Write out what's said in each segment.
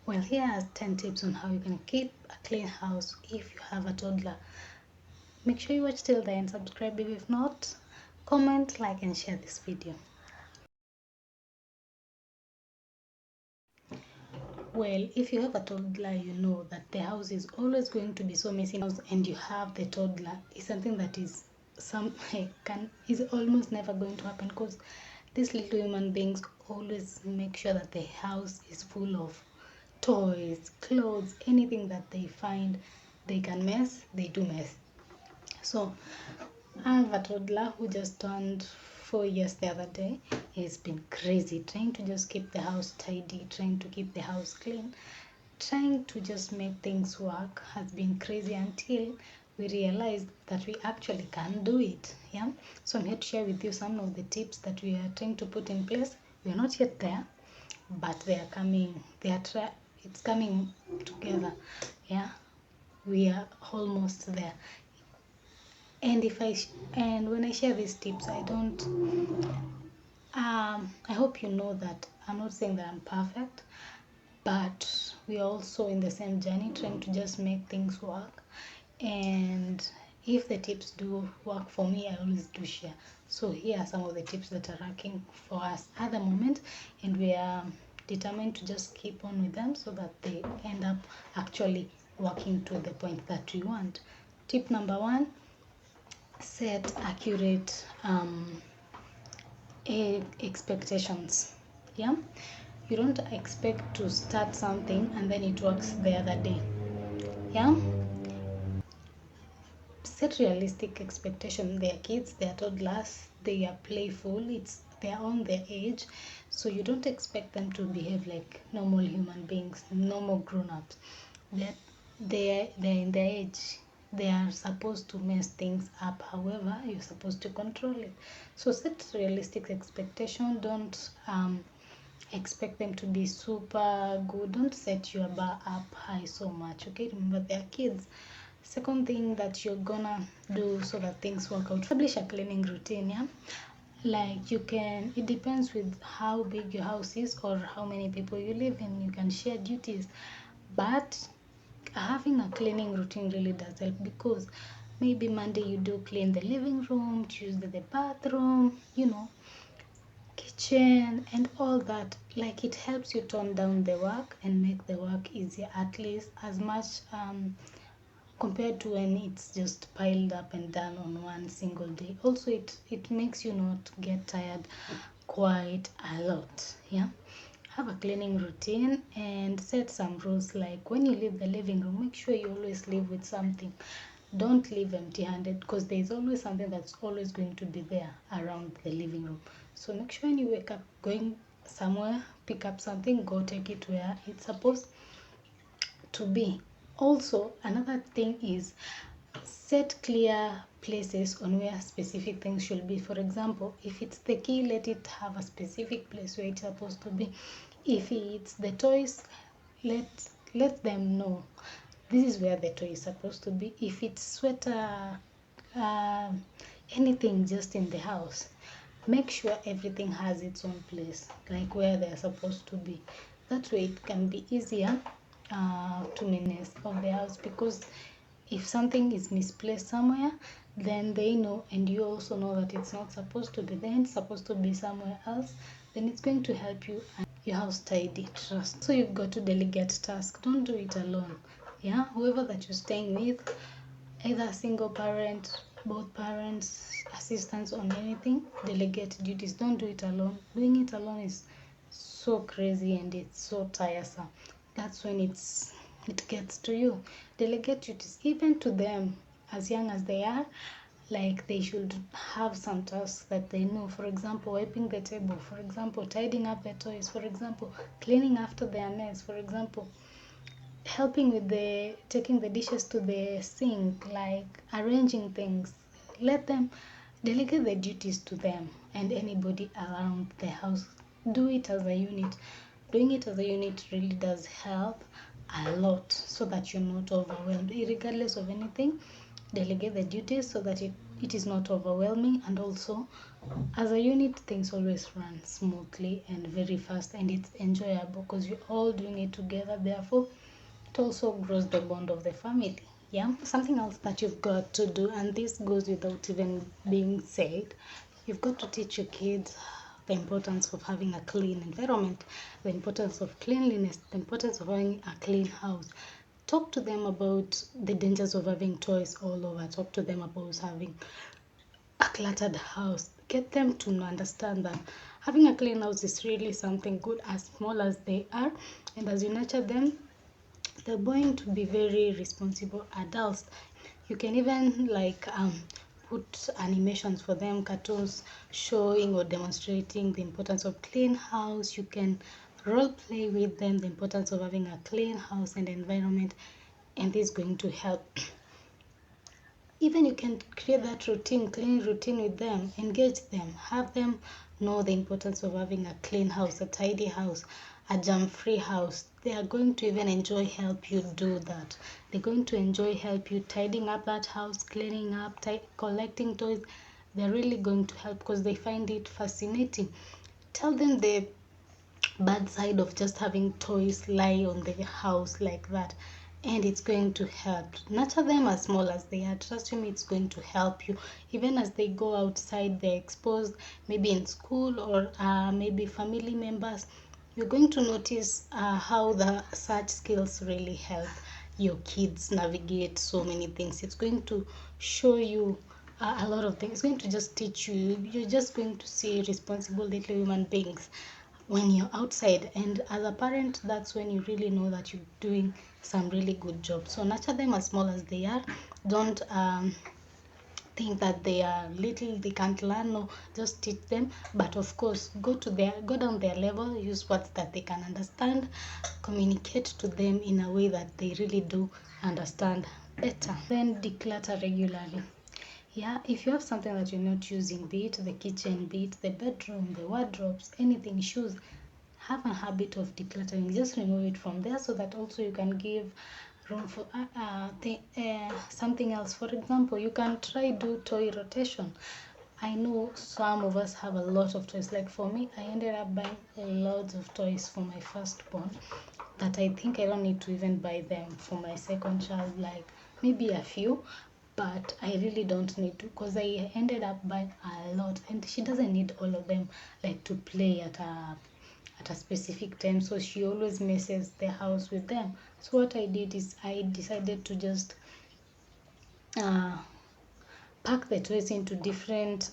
Well, here are 10 tips on how you can keep a clean house if you have a toddler. Make sure you watch till the end, subscribe if not, comment, like and share this video. Well, if you have a toddler, you know that the house is always going to be so messy, and you have the toddler is something that is almost never going to happen, because these little human beings always make sure that the house is full of toys, clothes, anything that they find they can mess, they do mess. So I have a toddler who just turned 4 years the other day. He's been crazy trying to just keep the house tidy, trying to keep the house clean, trying to just make things work. Has been crazy until we realized that we actually can do it. Yeah. So I'm here to share with you some of the tips that we are trying to put in place. We are not yet there, but they are coming. It's coming together. Yeah. We are almost there. And when I share these tips, I don't I hope you know that I'm not saying that I'm perfect, but we are also in the same journey, trying to just make things work. And if the tips do work for me, I always do share. So here are some of the tips that are working for us at the moment, and we are determined to just keep on with them so that they end up actually working to the point that we want. Tip number 1: set accurate expectations. Yeah, you don't expect to start something and then it works the other day. Yeah, set realistic expectation. They are kids, they are toddlers, they are playful, they're on their age, so you don't expect them to behave like normal human beings, normal grown-ups. They're in their age. They are supposed to mess things up, however you're supposed to control it. So set realistic expectation. Don't expect them to be super good. Don't set your bar up high so much. Okay, remember they're kids. Second thing that you're gonna do so that things work out: establish a cleaning routine. Yeah, like it depends with how big your house is or how many people you live in. You can share duties, but having a cleaning routine really does help, because maybe Monday you do clean the living room, Tuesday the bathroom, kitchen and all that. Like, it helps you tone down the work and make the work easier, at least as much compared to when it's just piled up and done on one single day. Also, it makes you not get tired quite a lot. Yeah, have a cleaning routine and set some rules. Like, when you leave the living room, make sure you always leave with something. Don't leave empty handed, because there's always something that's always going to be there around the living room. So make sure when you wake up going somewhere, pick up something, go take it where it's supposed to be. Also, another thing is set clear places on where specific things should be. For example, if it's the key, let it have a specific place where it's supposed to be. If it's the toys, let them know this is where the toy is supposed to be. If it's sweater, uh, anything just in the house, make sure everything has its own place, like where they're supposed to be. That way it can be easier to manage of the house, because if something is misplaced somewhere, then they know, and you also know that it's not supposed to be there, it's supposed to be somewhere else. Then it's going to help you and your house tidy. Trust. So you've got to delegate tasks. Don't do it alone. Yeah, whoever that you're staying with, either single parent, both parents, assistants on anything, delegate duties. Don't do it alone. Doing it alone is so crazy and it's so tiresome. That's when it gets to you. Delegate duties even to them, as young as they are. Like, they should have some tasks that they know. For example, wiping the table. For example, tidying up the toys. For example, cleaning after their mess. For example, helping with the taking the dishes to the sink, like arranging things. Let them delegate the duties to them and anybody around the house. Do it as a unit. Doing it as a unit really does help a lot, so that you're not overwhelmed. Regardless of anything, delegate the duties so that it is not overwhelming, and also As a unit, things always run smoothly and very fast, and it's enjoyable because you're all doing it together. Therefore, it also grows the bond of the family. Yeah, something else that you've got to do, and this goes without even being said, you've got to teach your kids the importance of having a clean environment, the importance of cleanliness, the importance of having a clean house. Talk to them about the dangers of having toys all over. Talk to them about having a cluttered house. Get them to understand that having a clean house is really something good, as small as they are, and as you nurture them, they're going to be very responsible adults. You can even put animations for them, cartoons showing or demonstrating the importance of clean house. You can role play with them the importance of having a clean house and environment, and this is going to help. Even you can create that routine, clean routine with them, engage them, have them know the importance of having a clean house, a tidy house, a germ-free house. They are going to even enjoy help you do that. They're going to enjoy help you tidying up that house, cleaning up, collecting toys. They're really going to help because they find it fascinating. Tell them the bad side of just having toys lie on the house like that, and it's going to help. Nurture them as small as they are. Trust me, it's going to help you. Even as they go outside, they're exposed, maybe in school or maybe family members, you're going to notice how the such skills really help your kids navigate so many things. It's going to show you a lot of things. It's going to just teach you. You're just going to see responsible little human beings when you're outside, and as a parent, that's when you really know that you're doing some really good job. So nurture them as small as they are. Don't think that they are little, they can't learn. No, just teach them, but of course go down their level, use words that they can understand, communicate to them in a way that they really do understand better. Then declutter regularly. Yeah, if you have something that you're not using, be it the kitchen, be it the bedroom, the wardrobes, anything, shoes, have a habit of decluttering. Just remove it from there so that also you can give room for something else. For example, you can try do toy rotation. I know some of us have a lot of toys. Like for me, I ended up buying loads of toys for my firstborn that I think I don't need to even buy them for my second child, like maybe a few, but I really don't need to, because I ended up buying a lot and she doesn't need all of them like to play at a specific time, so she always messes the house with them. So what I did is I decided to just uh, pack the toys into different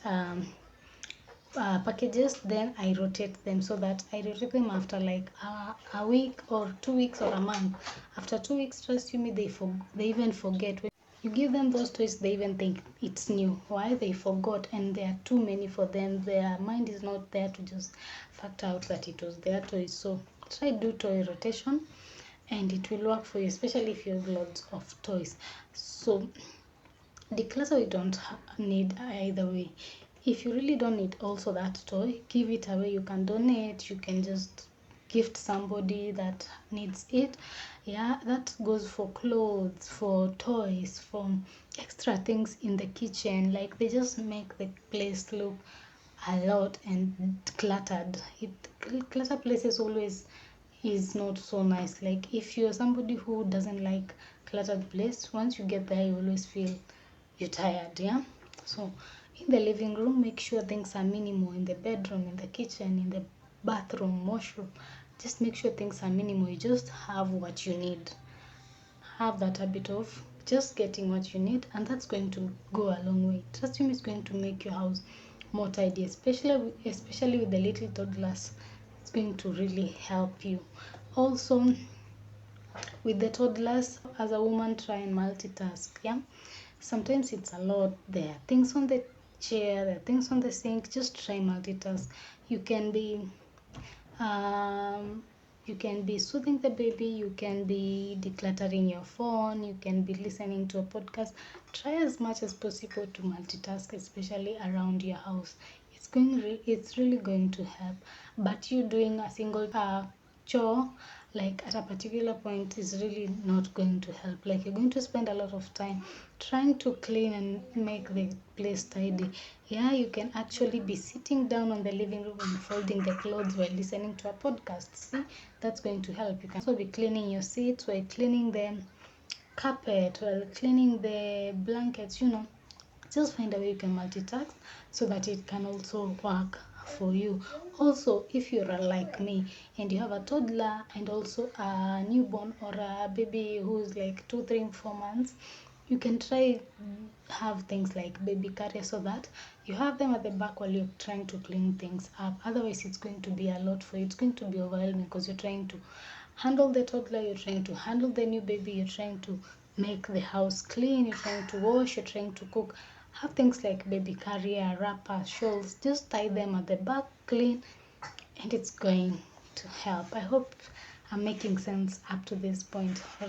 packages, then I rotate them, so that I rotate them after like a week or 2 weeks or a month. After 2 weeks, trust you me, they even forget. When you give them those toys, they even think it's new. Why? They forgot, and there are too many for them. Their mind is not there to just factor out that it was their toys. So try do toy rotation, and it will work for you, especially if you have lots of toys. So declutter you don't need either way. If you really don't need also that toy, give it away. You can donate, you can just gift somebody that needs it. Yeah, that goes for clothes, for toys, for extra things in the kitchen. Like they just make the place look a lot and cluttered. Cluttered places always is not so nice. Like if you're somebody who doesn't like cluttered place, once you get there you always feel you're tired. Yeah, so in the living room, make sure things are minimal. In the bedroom, in the kitchen, in the bathroom, washroom, just make sure things are minimal. You just have what you need. Have that habit of just getting what you need, and that's going to go a long way. Trust me, it's going to make your house more tidy, especially with the little toddlers. It's going to really help you. Also, with the toddlers, as a woman, try and multitask. Yeah, sometimes it's a lot. There are things on the chair, there are things on the sink. Just try multitask. You can be um, you can be soothing the baby, you can be decluttering your phone, you can be listening to a podcast. Try as much as possible to multitask, especially around your house. It's really going to help. But you doing a single chore, like at a particular point is really not going to help. Like you're going to spend a lot of time trying to clean and make the place tidy. Yeah, you can actually be sitting down on the living room and folding the clothes while listening to a podcast. See, that's going to help. You can also be cleaning your seats while cleaning the carpet, while cleaning the blankets, just find a way you can multitask so that it can also work for you. Also, if you're like me and you have a toddler and also a newborn or a baby who's like 2 3 4 months, you can try have things like baby carrier so that you have them at the back while you're trying to clean things up. Otherwise it's going to be a lot for you. It's going to be overwhelming because you're trying to handle the toddler, you're trying to handle the new baby, you're trying to make the house clean, you're trying to wash, you're trying to cook. Have things like baby carrier, wrapper, shawls, just tie them at the back, clean, and it's going to help. I hope I'm making sense up to this point. I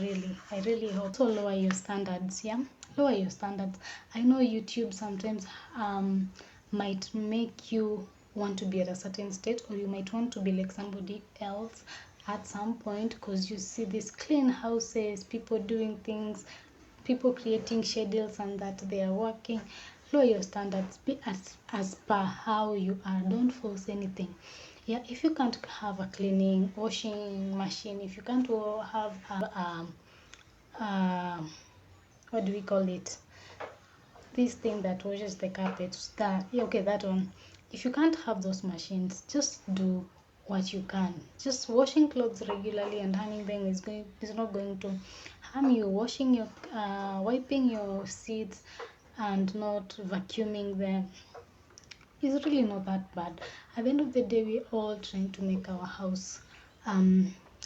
really hope. So lower your standards, yeah? Lower your standards. I know YouTube sometimes might make you want to be at a certain state, or you might want to be like somebody else at some point because you see these clean houses, people doing things, people creating schedules and that they are working. Lower your standards, be as per how you are. Don't force anything. Yeah, if you can't have a cleaning washing machine, if you can't have uh, what do we call it, this thing that washes the carpet, that, yeah, okay, that one, if you can't have those machines, just do what you can. Just washing clothes regularly and hanging them is not going to harm you. Washing your wiping your seats and not vacuuming them is really not that bad. At the end of the day, we're all trying to make our house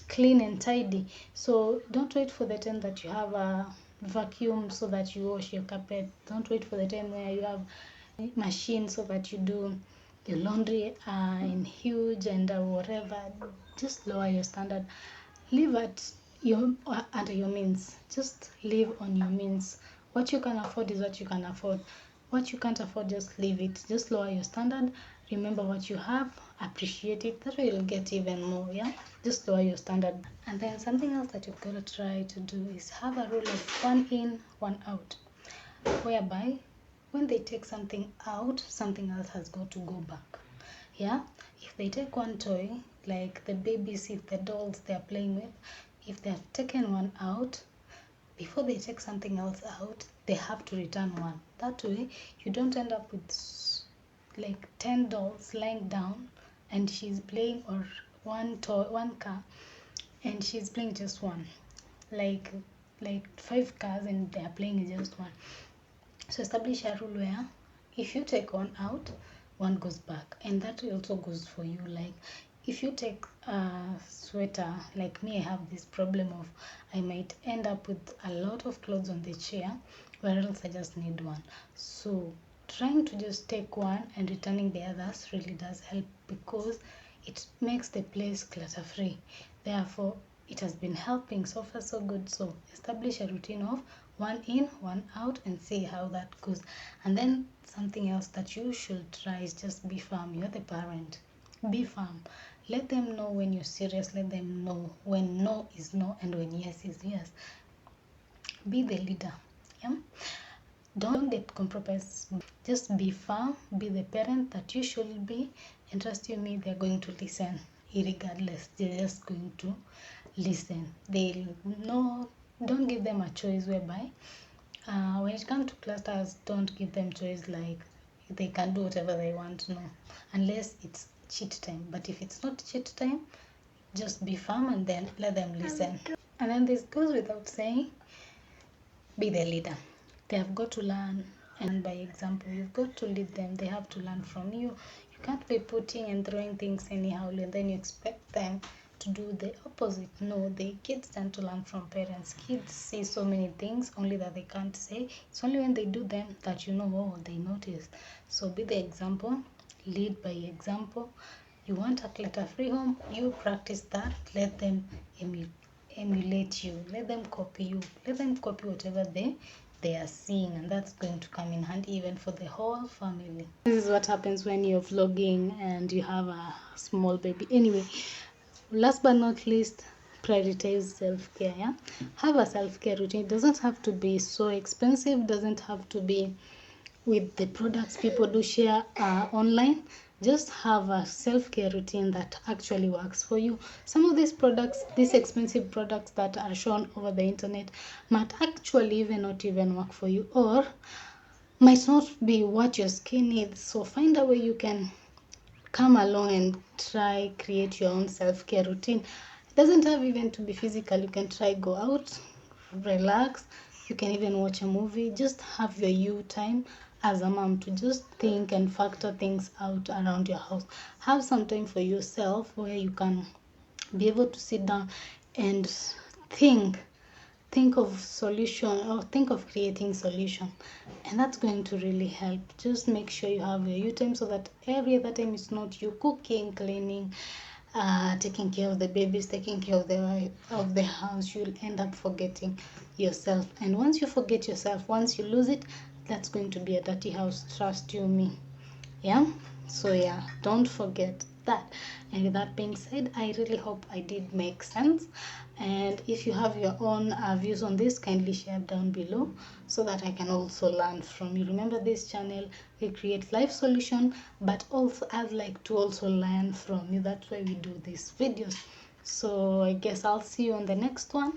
clean and tidy. So don't wait for the time that you have a vacuum so that you wash your carpet. Don't wait for the time where you have a machine so that you do your laundry in huge and whatever. Just lower your standard. Live at your under your means. Just live on your means. What you can afford is what you can afford. What you can't afford, just leave it. Just lower your standard. Remember what you have, appreciate it. That way you'll get even more. Yeah, just lower your standard. And then something else that you've got to try to do is have a rule of one in, one out, whereby when they take something out, something else has got to go back. Yeah, if they take one toy, like the baby seat, the dolls they're playing with, if they've taken one out, before they take something else out, they have to return one. That way you don't end up with like 10 dolls lying down and she's playing, or one toy, one car, and she's playing just one, like 5 cars and they're playing just one. So establish a rule where if you take one out, one goes back, and that also goes for you. Like if you take a sweater, like me, I have this problem of I might end up with a lot of clothes on the chair, where else I just need one. So trying to just take one and returning the others really does help, because it makes the place clutter free. Therefore it has been helping so far, so good. So establish a routine of one in, one out, and see how that goes. And then something else that you should try is just be firm. You're the parent. Be firm. Let them know when you're serious. Let them know when no is no and when yes is yes. Be the leader. Yeah? Don't get compromised. Just be firm. Be the parent that you should be. And trust you me, they're going to listen. Irregardless, they're just going to listen. They'll know. Don't give them a choice whereby when it comes to clusters, don't give them choice like they can do whatever they want. No, unless it's cheat time. But if it's not cheat time, just be firm and then let them listen. And then this goes without saying, be the leader. They have got to learn, and by example, you've got to lead them. They have to learn from you. You can't be putting and throwing things anyhow and then you expect them to do the opposite. No, the kids tend to learn from parents. Kids see so many things only that they can't say. It's only when they do them that you know, oh, they noticed. So be the example, lead by example. You want a clutter-free home, you practice that. Let them emulate you. Let them copy you. Let them copy whatever they are seeing, and that's going to come in handy even for the whole family. This is what happens when you're vlogging and you have a small baby. Anyway, last but not least, prioritize self-care. Yeah, have a self-care routine. It doesn't have to be so expensive, doesn't have to be with the products people do share online. Just have a self-care routine that actually works for you. Some of these products, these expensive products that are shown over the internet, might actually even not even work for you, or might not be what your skin needs. So find a way you can come along and try create your own self-care routine. It doesn't have even to be physical. You can try go out, relax. You can even watch a movie. Just have your you time as a mom to just think and factor things out around your house. Have some time for yourself where you can be able to sit down and think think of solution, or think of creating solution, and that's going to really help. Just make sure you have your you time, so that every other time it's not you cooking, cleaning, taking care of the babies, taking care of the house. You'll end up forgetting yourself, and once you forget yourself, once you lose it, that's going to be a dirty house, trust you me. Yeah, so yeah, don't forget that. And with that being said, I really hope I did make sense, and if you have your own views on this, kindly share down below so that I can also learn from you. Remember, this channel, we create life solution, but also I'd like to also learn from you. That's why we do these videos. So I guess I'll see you on the next one.